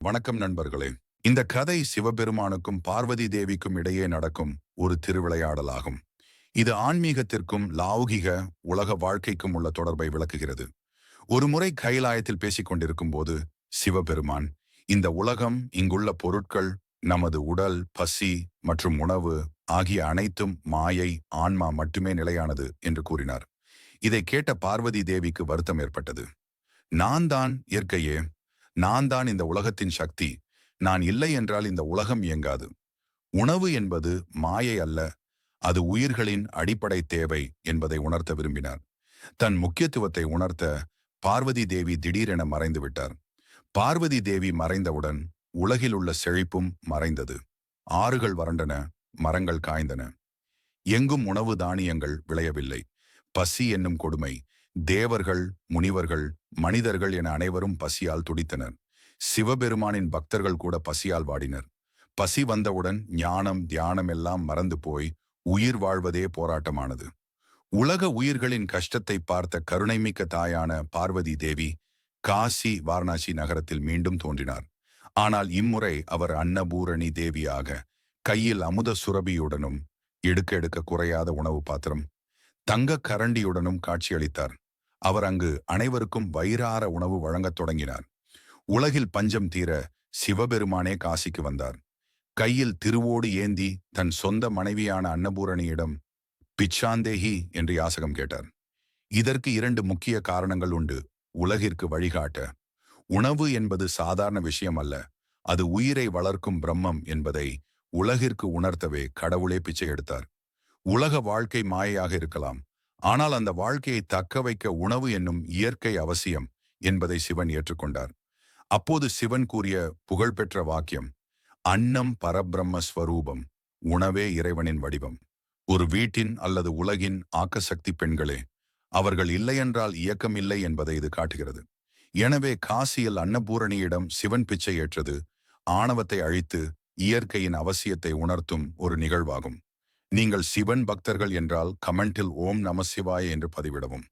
வணக்கம் நண்பர்களே. இந்த கதை சிவபெருமானுக்கும் பார்வதி தேவிக்கும் இடையே நடக்கும் ஒரு திருவிளையாடலாகும். இது ஆன்மீகத்திற்கும் லௌகிக உலக வாழ்க்கைக்கும் உள்ள தொடர்பை விளக்குகிறது. ஒரு முறை கைலாயத்தில் பேசிக் கொண்டிருக்கும் போது சிவபெருமான், இந்த உலகம், இங்குள்ள பொருட்கள், நமது உடல், பசி மற்றும் உணவு ஆகிய அனைத்தும் மாயை, ஆன்மா மட்டுமே நிலையானது என்று கூறினார். இதை கேட்ட பார்வதி தேவிக்கு வருத்தம் ஏற்பட்டது. நான் தான் இயற்கையே, நான் தான் இந்த உலகத்தின் சக்தி. நான் இல்லை என்றால் இந்த உலகம் இயங்காது. உணவு என்பது மாயை அல்ல, அது உயிர்களின் அடிப்படை தேவை என்பதை உணர்த்த விரும்பினார். தன் முக்கியத்துவத்தை உணர்த்த பார்வதி தேவி திடீரென மறைந்து விட்டார். பார்வதி தேவி மறைந்தவுடன் உலகில் உள்ள செழிப்பும் மறைந்தது. ஆறுகள் வறண்டன, மரங்கள் காய்ந்தன. எங்கும் உணவு தானியங்கள் விளையவில்லை. பசி என்னும் கொடுமை. தேவர்கள், முனிவர்கள், மனிதர்கள் என அனைவரும் பசியால் துடித்தனர். சிவபெருமானின் பக்தர்கள் கூட பசியால் வாடினர். பசி வந்தவுடன் ஞானம், தியானம் எல்லாம் மறந்து போய் உயிர் வாழ்வதே போராட்டமானது. உலக உயிர்களின் கஷ்டத்தை பார்த்த கருணைமிக்க தாயான பார்வதி தேவி காசி, வாரணாசி நகரத்தில் மீண்டும் தோன்றினார். ஆனால் இம்முறை அவர் அன்னபூரணி தேவியாக, கையில் அமுத சுரபியுடனும் எடுக்க எடுக்க குறையாத உணவு பாத்திரம், தங்க கரண்டியுடனும் காட்சியளித்தார். அவர் அங்கு அனைவருக்கும் வயிறார உணவு வழங்கத் தொடங்கினார். உலகில் பஞ்சம் தீர சிவபெருமானே காசிக்கு வந்தார். கையில் திருவோடு ஏந்தி தன் சொந்த மனைவியான அன்னபூரணியிடம் பிச்சாந்தேஹி என்று யாசகம் கேட்டார். இதற்கு இரண்டு முக்கிய காரணங்கள் உண்டு. உலகிற்கு வழிகாட்ட. உணவு என்பது சாதாரண விஷயம் அல்ல, அது உயிரை வளர்க்கும் பிரம்மம் என்பதை உலகிற்கு உணர்த்தவே கடவுளே பிச்சை எடுத்தார். உலக வாழ்க்கை மாயையாக இருக்கலாம், ஆனால் அந்த வாழ்க்கையை தக்க வைக்க உணவு என்னும் இயற்கை அவசியம் என்பதை சிவன் ஏற்றுக்கொண்டார். அப்போது சிவன் கூறிய புகழ்பெற்ற வாக்கியம், அன்னம் பரபிரம்ம ஸ்வரூபம், உணவே இறைவனின் வடிவம். ஒரு வீட்டின் அல்லது உலகின் ஆக்கசக்தி பெண்களே, அவர்கள் இல்லையென்றால் இயக்கம் இல்லை என்பதை இது காட்டுகிறது. எனவே காசியில் அன்னபூரணியிடம் சிவன் பிச்சை ஏற்றது ஆணவத்தை அழித்து இயற்கையின் அவசியத்தை உணர்த்தும் ஒரு நிகழ்வாகும். நீங்கள் சிவன் பக்தர்கள் என்றால் கமெண்டில் ஓம் நம சிவாய என்று பதிவிடவும்.